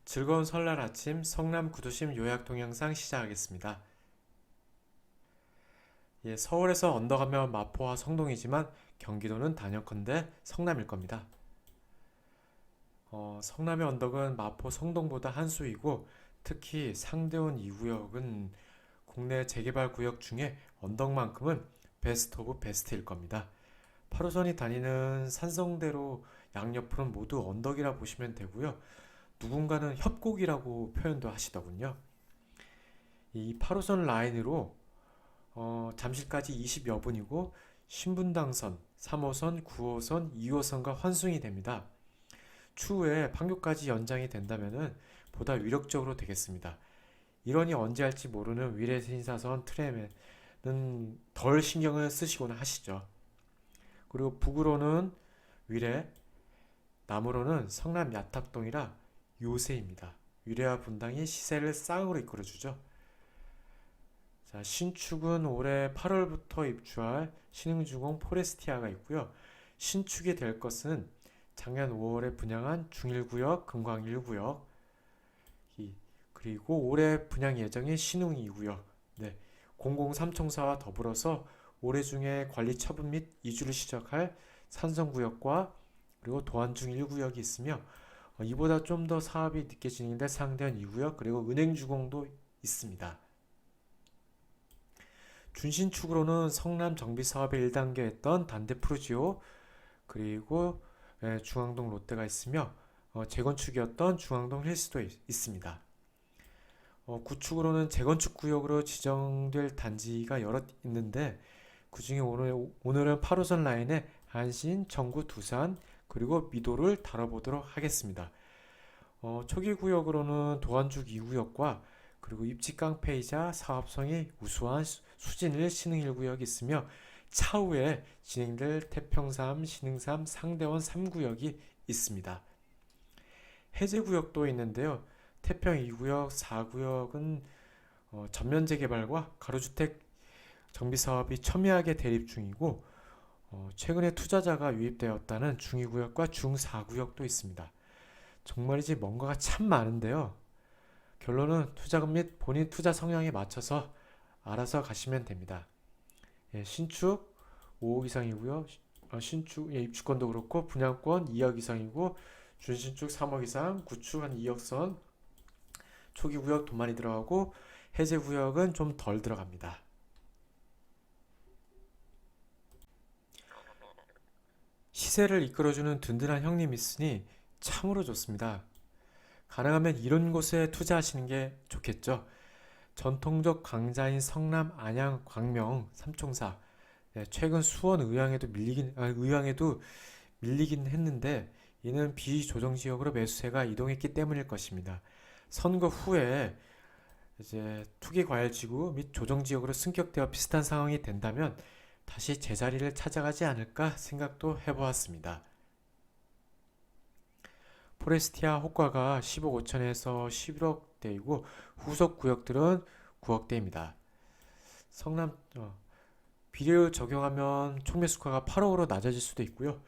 즐거운 설날 아침 성남 구도심 요약 동영상 시작하겠습니다. 서울에서 언덕하면 마포와 성동이지만 경기도는 단연컨대 성남일 겁니다. 성남의 언덕은 마포 성동보다 한 수이고 특히 상대원 2구역은 국내 재개발 구역 중에 언덕만큼은 베스트 오브 베스트일 겁니다. 8호선이 다니는 산성대로 양옆으로는 모두 언덕이라 보시면 되고요. 누군가는 협곡이라고 표현도 하시더군요. 이 8호선 라인으로 잠실까지 20여 분이고 신분당선, 3호선, 9호선, 2호선과 환승이 됩니다. 추후에 판교까지 연장이 된다면 보다 위력적으로 되겠습니다. 이러니 언제 할지 모르는 위례 신사선 트램에는 덜 신경을 쓰시곤 하시죠. 그리고 북으로는 위례, 남으로는 성남 야탑동이라 요새입니다. 위례와 분당이 시세를 쌍으로 이끌어주죠. 자, 신축은 올해 8월부터 입주할 신흥주공 포레스티아가 있고요. 신축이 될 것은 작년 5월에 분양한 중일구역, 금광 1구역, 그리고 올해 분양 예정인 신흥 2구역, 네, 003청사와 더불어서 올해 중에 관리 처분 및 이주를 시작할 산성구역과 그리고 도안중 1구역이 있으며 이보다 좀 더 사업이 늦게 진행될 상대원 2구역 그리고 은행주공도 있습니다. 준신축으로는 성남 정비사업의 1단계 했던 단대프루지오 그리고 중앙동 롯데가 있으며 재건축이었던 중앙동 힐스도 있습니다. 구축으로는 재건축 구역으로 지정될 단지가 여럿 있는데 그중에 오늘은 8호선 라인의 안신, 정구, 두산 그리고 미도를 다뤄보도록 하겠습니다. 초기 구역으로는 도안죽 2구역과 그리고 입지 깡패이자 사업성이 우수한 수진일 신흥 1구역이 있으며 차후에 진행될 태평삼, 신흥삼, 상대원 3구역이 있습니다. 해제구역도 있는데요. 태평 2구역, 4구역은 전면 재개발과 가로주택 정비사업이 첨예하게 대립 중이고 최근에 투자자가 유입되었다는 중2구역과 중4구역도 있습니다. 정말이지 뭔가가 참 많은데요. 결론은 투자금 및 본인 투자 성향에 맞춰서 알아서 가시면 됩니다. 신축 5억 이상이고요. 신축 입주권도 그렇고 분양권 2억 이상이고 준신축 3억 이상, 구축 한 2억 선, 초기 구역 돈 많이 들어가고 해제 구역은 좀 덜 들어갑니다. 시세를 이끌어주는 든든한 형님 있으니 참으로 좋습니다. 가능하면 이런 곳에 투자하시는 게 좋겠죠. 전통적 강자인 성남, 안양, 광명, 삼총사. 최근 수원 의왕에도 밀리긴 했는데 이는 비조정 지역으로 매수세가 이동했기 때문일 것입니다. 선거 후에 이제 투기 과열 지구 및 조정 지역으로 승격되어 비슷한 상황이 된다면 다시 제자리를 찾아가지 않을까 생각도 해보았습니다. 포레스티아 호가가 10억 5천에서 11억대이고 후속 구역들은 9억대입니다. 성남 비례율 적용하면 총매수가가 8억으로 낮아질 수도 있고요.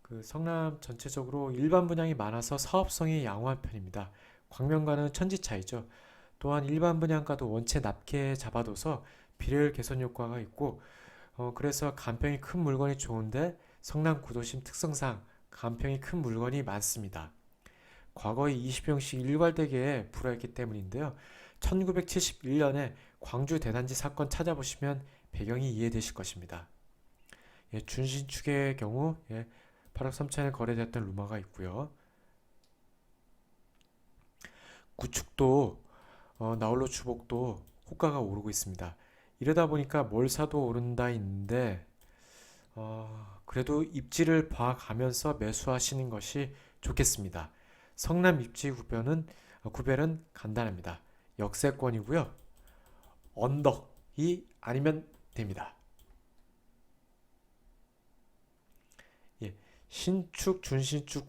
그 성남 전체적으로 일반 분양이 많아서 사업성이 양호한 편입니다. 광명과는 천지 차이죠. 또한 일반 분양가도 원체 낮게 잡아둬서 비례율 개선 효과가 있고 그래서 간평이 큰 물건이 좋은데 성남 구도심 특성상 간평이 큰 물건이 많습니다. 과거에 20평씩 일괄되게 불허했기 때문인데요. 1971년에 광주 대단지 사건 찾아보시면 배경이 이해되실 것입니다. 준신축의 경우 8억 3천에 거래됐던 루머가 있고요. 구축도 나홀로 주복도 호가가 오르고 있습니다. 이러다 보니까 뭘 사도 오른다 있는데 그래도 입지를 봐가면서 매수하시는 것이 좋겠습니다. 성남 입지 구별은 간단합니다. 역세권이고요. 언덕이 아니면 됩니다. 신축, 준신축,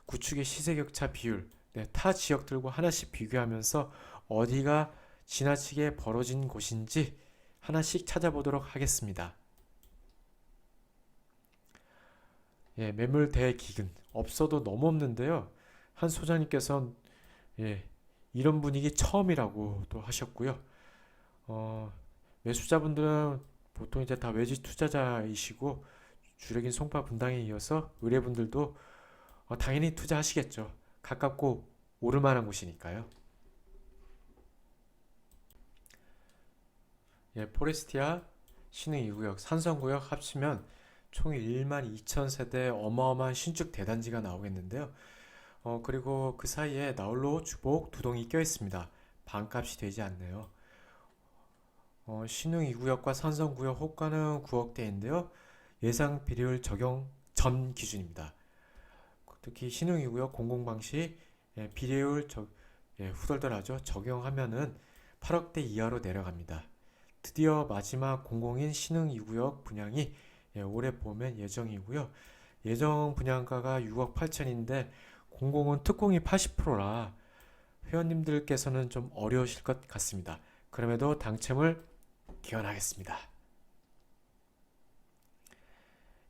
구축의 시세격차 비율 타 지역들과 하나씩 비교하면서 어디가 지나치게 벌어진 곳인지 하나씩 찾아보도록 하겠습니다. 매물 대기근 없어도 너무 없는데요. 한 소장님께서 예, 이런 분위기 처음이라고 또 하셨고요. 어, 매수자분들은 보통 이제 다 외지 투자자이시고 주력인 송파 분당에 이어서 의뢰분들도 당연히 투자하시겠죠. 가깝고 오를만한 곳이니까요. 예, 포레스티아 신흥 2구역, 산성구역 합치면 총 1만 2천 세대 어마어마한 신축 대단지가 나오겠는데요. 그리고 그 사이에 나홀로 주복 두 동이 껴 있습니다. 반값이 되지 않네요. 신흥 2구역과 산성구역 호가는 9억대인데요. 예상 비율 적용 전 기준입니다. 특히 신흥 2구역 공공방시 비례율 후덜덜하죠. 적용하면은 8억대 이하로 내려갑니다. 드디어 마지막 공공인 신흥 2구역 분양이 올해 봄엔 예정이고요. 예정 분양가가 6억 8천인데 공공은 특공이 80%라 회원님들께서는 좀 어려우실 것 같습니다. 그럼에도 당첨을 기원하겠습니다.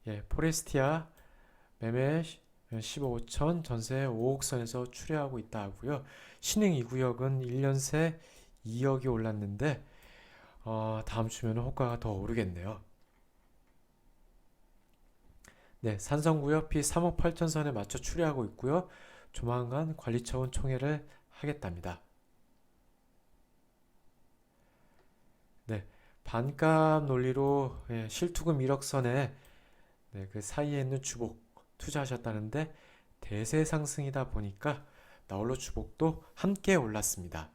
예, 포레스티아 매매 15천, 전세 5억 선에서 추려하고 있다 하고요. 신흥 2구역은 1년 새 2억이 올랐는데 다음 주면 호가가 더 오르겠네요. 네, 산성구역 피 3억 8천 선에 맞춰 추려하고 있고요. 조만간 관리처분 총회를 하겠답니다. 네, 반값 논리로 실투금 1억 선에 그 사이에 있는 주복 투자하셨다는데 대세 상승이다 보니까 나홀로 주복도 함께 올랐습니다.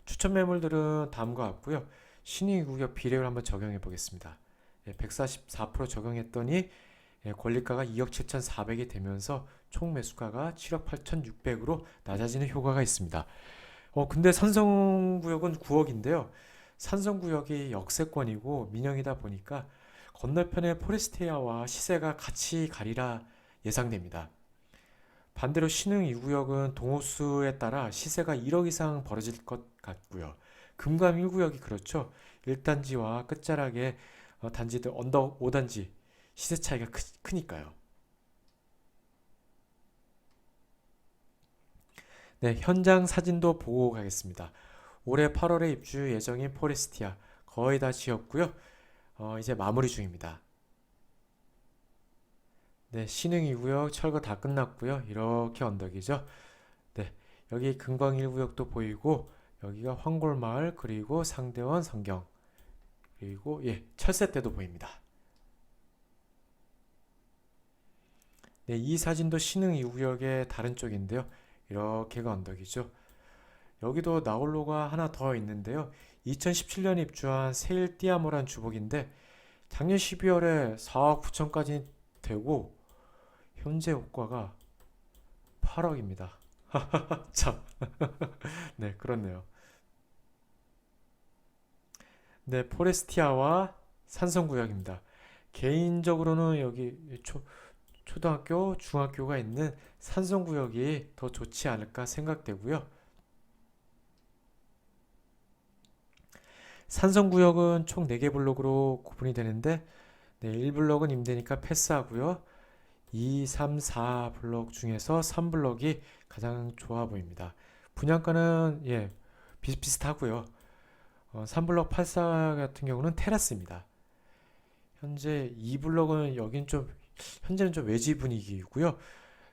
추천 매물들은 다음과 같고요. 신의구역 비례율 한번 적용해 보겠습니다. 144% 적용했더니 권리가가 2억 7,400이 되면서 총 매수가가 7억 8,600으로 낮아지는 효과가 있습니다. 근데 산성구역은 9억인데요. 산성구역이 역세권이고 민영이다 보니까 건너편의 포레스티아와 시세가 같이 가리라 예상됩니다. 반대로 신흥 2구역은 동호수에 따라 시세가 1억 이상 벌어질 것 같고요. 금감 1구역이 그렇죠. 1단지와 끝자락의 단지들 언덕 5단지 시세 차이가 크니까요. 네, 현장 사진도 보고 가겠습니다. 올해 8월에 입주 예정인 포레스티아 거의 다 지었고요. 이제 마무리 중입니다. 네, 신흥 2구역 철거 다 끝났고요. 이렇게 언덕이죠. 네, 여기 금광 1구역도 보이고 여기가 황골마을 그리고 상대원 성경 그리고 철새대도 보입니다. 네, 이 사진도 신흥 2구역의 다른 쪽인데요. 이렇게가 언덕이죠. 여기도 나홀로가 하나 더 있는데요. 2017년에 입주한 세일 띠아모란 주복인데 작년 12월에 4억 9천까지 되고 현재 호가가 8억입니다. 참, 네, 그렇네요. 네, 포레스티아와 산성구역입니다. 개인적으로는 여기 초등학교, 중학교가 있는 산성구역이 더 좋지 않을까 생각되고요. 산성구역은 총 4개 블록으로 구분이 되는데 1블록은 임대니까 패스하고요. 2, 3, 4 블록 중에서 3블록이 가장 좋아 보입니다. 분양가는 비슷비슷하고요. 3블록 84 같은 경우는 테라스입니다. 현재 2블록은 여긴 좀 현재는 좀 외지 분위기이고요.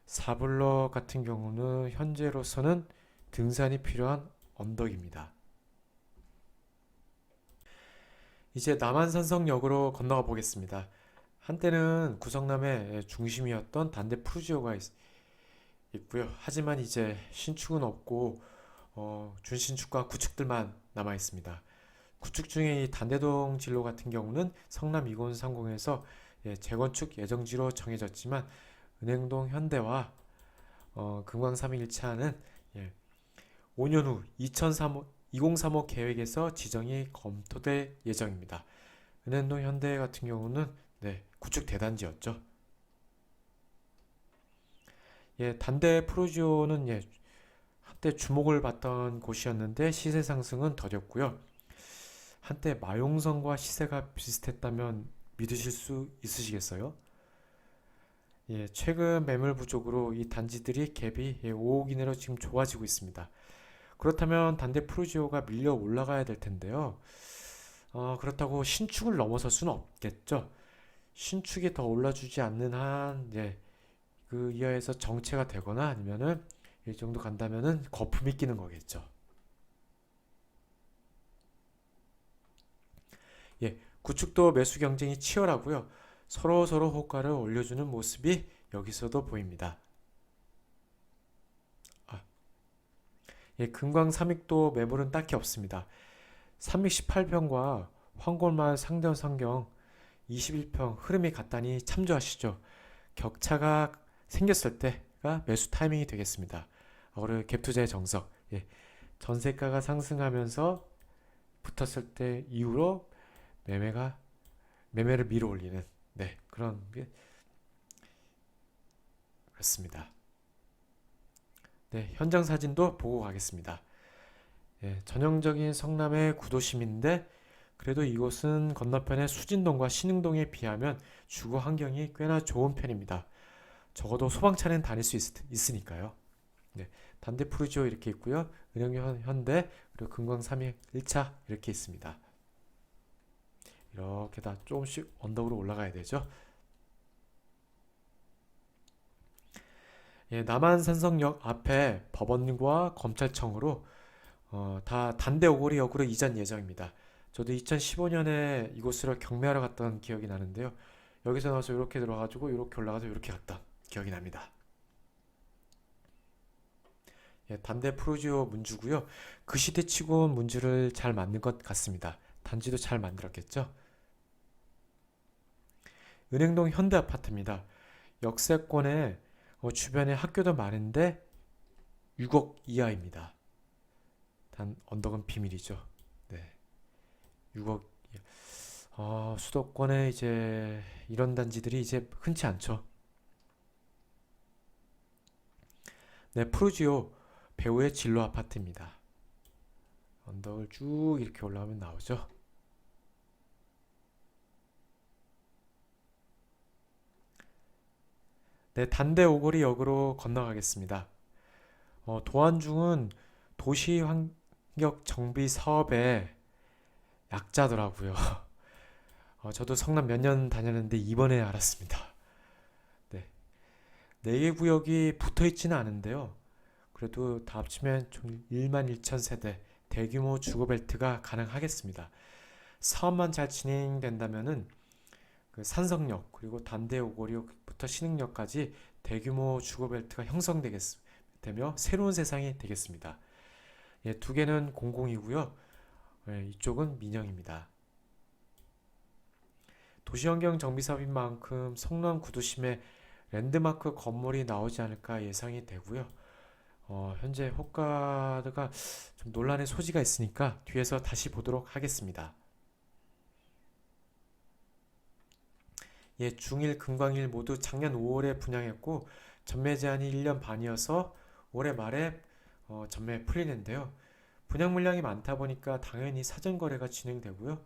4블록 같은 경우는 현재로서는 등산이 필요한 언덕입니다. 이제 남한산성역으로 건너가 보겠습니다. 한때는 구성남의 중심이었던 단대 푸르지오가 있고요. 하지만 이제 신축은 없고 준신축과 구축들만 남아 있습니다. 구축 중에 이 단대동 진로 같은 경우는 성남 2030에서 재건축 예정지로 정해졌지만 은행동 현대와 금강 3일차는 5년 후 2035 계획에서 지정이 검토될 예정입니다. 은행동 현대 같은 경우는 구축 대단지였죠. 단대 프로지오는 한때 주목을 받던 곳이었는데 시세 상승은 더뎠고요. 한때 마용성과 시세가 비슷했다면 믿으실 수 있으시겠어요? 예, 최근 매물 부족으로 이 단지들이 갭이 5억 이내로 지금 좋아지고 있습니다. 그렇다면 단대 프루지오가 밀려 올라가야 될 텐데요. 그렇다고 신축을 넘어설 수는 없겠죠. 신축이 더 올라주지 않는 한, 예, 그 이하에서 정체가 되거나 아니면은 이 정도 간다면은 거품이 끼는 거겠죠. 예, 구축도 매수 경쟁이 치열하고요. 서로 호가를 올려주는 모습이 여기서도 보입니다. 아, 예, 금광 삼익도 매물은 딱히 없습니다. 318평과 황골마을 상대원 상경 21평 흐름이 같다니 참조하시죠. 격차가 생겼을 때가 매수 타이밍이 되겠습니다. 그리고 갭 투자의 정석. 예, 전세가가 상승하면서 붙었을 때 이후로 매매가 매매를 밀어 올리는, 네, 그런 게 그렇습니다. 네, 현장 사진도 보고 가겠습니다. 예, 전형적인 성남의 구도심인데 그래도 이곳은 건너편의 수진동과 신흥동에 비하면 주거 환경이 꽤나 좋은 편입니다. 적어도 소방차는 다닐 수 있으니까요. 네, 단대 푸르지오 이렇게 있고요. 은행 현대 그리고 금광 3위 1차 이렇게 있습니다. 이렇게 다 조금씩 언덕으로 올라가야 되죠. 예, 남한산성역 앞에 법원과 검찰청으로 다 단대 오거리역으로 이전 예정입니다. 저도 2015년에 이곳으로 경매하러 갔던 기억이 나는데요. 여기서 나와서 이렇게 들어가지고 이렇게 올라가서 이렇게 갔던 기억이 납니다. 예, 단대 프루지오 문주고요. 그 시대치고 문주를 잘 만든 것 같습니다. 단지도 잘 만들었겠죠. 은행동 현대 아파트입니다. 역세권에 주변에 학교도 많은데 6억 이하입니다. 단 언덕은 비밀이죠. 네, 6억. 수도권에 이제 이런 단지들이 이제 흔치 않죠. 네, 푸르지오 배우의 진로 아파트입니다. 언덕을 쭉 이렇게 올라오면 나오죠. 네, 단대 오거리 역으로 건너가겠습니다. 도안중은 도시 환경 정비 사업의 약자더라고요. 저도 성남 몇 년 다녔는데 이번에 알았습니다. 네, 4개 구역이 붙어 있지는 않은데요. 그래도 다 합치면 좀 1만 1천 세대 대규모 주거벨트가 가능하겠습니다. 사업만 잘 진행된다면은 그 산성역 그리고 단대 오거리역부터 신흥역까지 대규모 주거벨트가 형성되며 새로운 세상이 되겠습니다. 예, 두 개는 공공이고요. 예, 이쪽은 민영입니다. 도시환경 정비 사업인 만큼 성남 구도심에 랜드마크 건물이 나오지 않을까 예상이 되고요. 현재 호가가 좀 논란의 소지가 있으니까 뒤에서 다시 보도록 하겠습니다. 예, 중일, 금광일 모두 작년 5월에 분양했고 전매 제한이 1년 반이어서 올해 말에 전매 풀리는데요. 분양 물량이 많다 보니까 당연히 사전 거래가 진행되고요.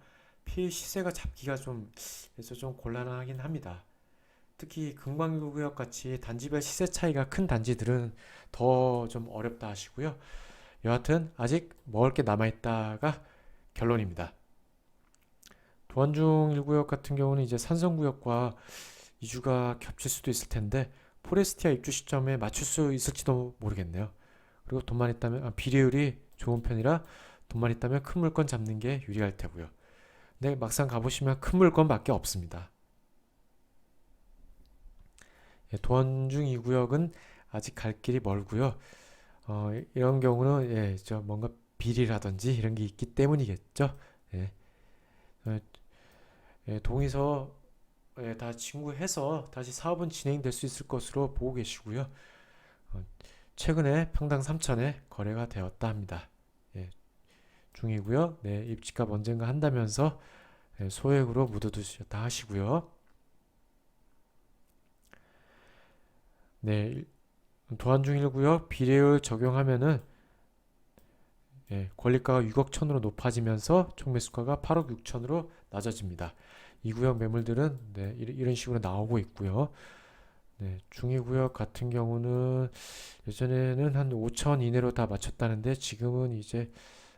피 시세가 잡기가 좀 그래서 좀 곤란하긴 합니다. 특히 금광구역 같이 단지별 시세 차이가 큰 단지들은 더 좀 어렵다 하시고요. 여하튼 아직 먹을 게 남아있다가 결론입니다. 도안중 1구역 같은 경우는 이제 산성구역과 이주가 겹칠 수도 있을 텐데 포레스티아 입주 시점에 맞출 수 있을지도 모르겠네요. 그리고 돈만 있다면 비례율이 좋은 편이라 돈만 있다면 큰 물건 잡는 게 유리할 테고요. 근데 막상 가보시면 큰 물건밖에 없습니다. 예, 도안중 2구역은 아직 갈 길이 멀고요. 이런 경우는 예, 뭔가 비리라든지 이런 게 있기 때문이겠죠. 예, 어, 예, 동의서 예, 다 친구해서 다시 사업은 진행될 수 있을 것으로 보고 계시고요. 최근에 평당 3천에 거래가 되었다 합니다. 예, 중이고요. 네, 입지값 언젠가 한다면서 예, 소액으로 묻어두셨다 하시고요. 네, 도안중 1구역 비례율 적용하면은 예, 권리가가 6억 천으로 높아지면서 총 매수가가 8억 6천으로 낮아집니다. 이 구역 매물들은 네, 이런 식으로 나오고 있고요. 네, 중위구역 같은 경우는 예전에는 한 5천 이내로 다 맞췄다는데 지금은 이제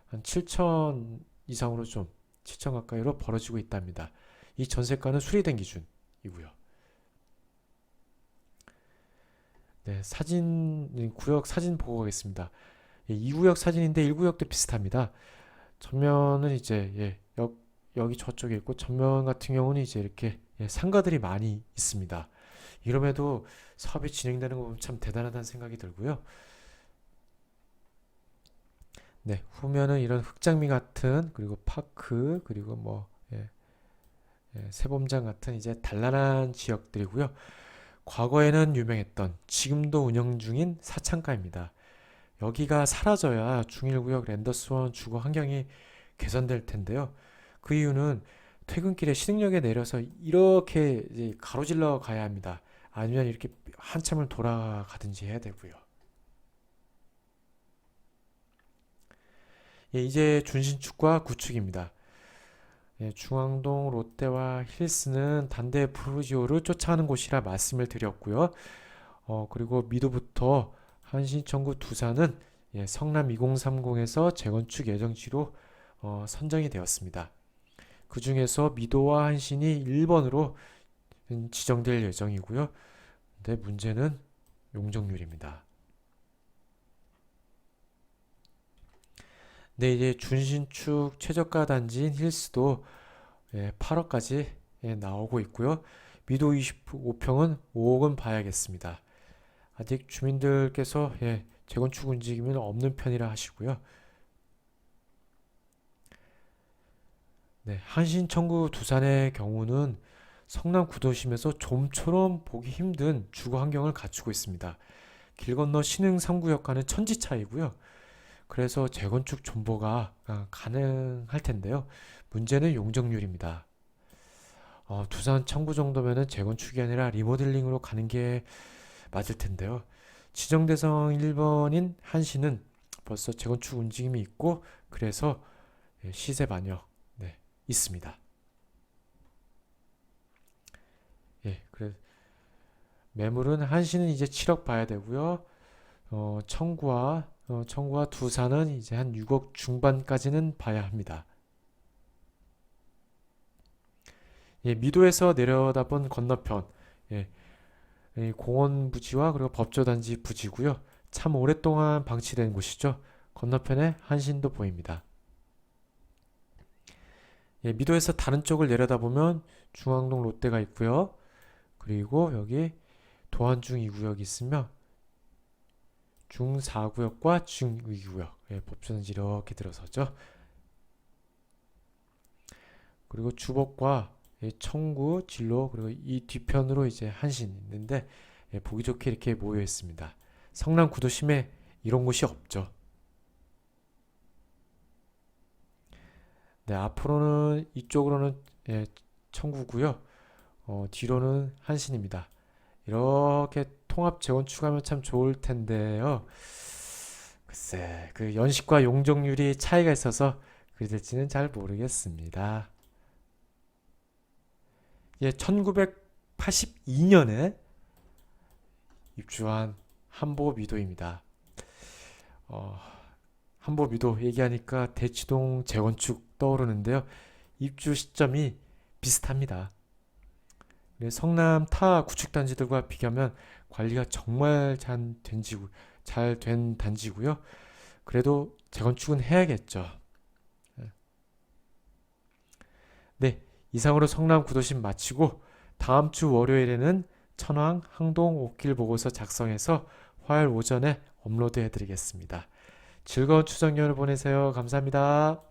한 7천 이상으로 좀 7천 가까이로 벌어지고 있답니다. 이 전세가는 수리된 기준이고요. 네, 구역 사진 보고 가겠습니다. 예, 2구역 사진인데 1구역도 비슷합니다. 전면은 이제 여기 저쪽에 있고 전면 같은 경우는 이제 이렇게 상가들이 많이 있습니다. 이럼에도 사업이 진행되는 거 보면 참 대단하다는 생각이 들고요. 네, 후면은 이런 흑장미 같은 그리고 파크 그리고 뭐 세범장 같은 이제 단란한 지역들이고요. 과거에는 유명했던 지금도 운영 중인 사창가입니다. 여기가 사라져야 중일구역 랜더스원 주거 환경이 개선될 텐데요. 그 이유는 퇴근길에 신흥역에 내려서 이렇게 이제 가로질러 가야 합니다. 아니면 이렇게 한참을 돌아가든지 해야 되고요. 예, 이제 준신축과 구축입니다. 예, 중앙동 롯데와 힐스는 단대 푸르지오를 쫓아가는 곳이라 말씀을 드렸고요. 그리고 미도부터 한신청구 두산은 성남 2030에서 재건축 예정지로 선정이 되었습니다. 그 중에서 미도와 한신이 1번으로 지정될 예정이고요. 근데 문제는 용적률입니다. 네, 이제 준신축 최저가 단지인 힐스도 8억까지 나오고 있고요. 미도 25평은 5억은 봐야겠습니다. 아직 주민들께서 재건축 움직임은 없는 편이라 하시고요. 네, 한신 청구 두산의 경우는 성남 구도심에서 좀처럼 보기 힘든 주거 환경을 갖추고 있습니다. 길 건너 신흥 3구역과는 천지 차이고요. 그래서 재건축 존버가 가능할 텐데요. 문제는 용적률입니다. 두산 청구 정도면은 재건축이 아니라 리모델링으로 가는 게 맞을 텐데요. 지정대상 1번인 한시는 벌써 재건축 움직임이 있고 그래서 시세 반영 있습니다. 그래 매물은 한시는 이제 7억 봐야 되고요. 청구와 두산은 이제 한 6억 중반까지는 봐야 합니다. 미도에서 내려다본 건너편, 이 공원 부지와 그리고 법조단지 부지고요. 참 오랫동안 방치된 곳이죠. 건너편에 한신도 보입니다. 미도에서 다른 쪽을 내려다보면 중앙동 롯데가 있고요. 그리고 여기 도안중 2구역이 있으며 중 4구역과 중 2구역 법조단지 이렇게 들어서죠. 그리고 주복과 청구, 진로 그리고 이 뒤편으로 이제 한신 있는데 보기 좋게 이렇게 모여 있습니다. 성남 구도심에 이런 곳이 없죠. 네, 앞으로는 이쪽으로는 청구고요. 뒤로는 한신입니다. 이렇게 통합 재건축하면 참 좋을 텐데요. 글쎄, 그 연식과 용적률이 차이가 있어서 그리 될지는 잘 모르겠습니다. 1982년에 입주한 한보미도입니다. 어, 한보미도 얘기하니까 대치동 재건축 떠오르는데요. 입주 시점이 비슷합니다. 성남 타 구축단지들과 비교하면 관리가 정말 잘 된 단지고요. 그래도 재건축은 해야겠죠. 네, 이상으로 성남 구도심 마치고 다음 주 월요일에는 천왕 항동 옥길 보고서 작성해서 화요일 오전에 업로드 해드리겠습니다. 즐거운 추석 연휴 보내세요. 감사합니다.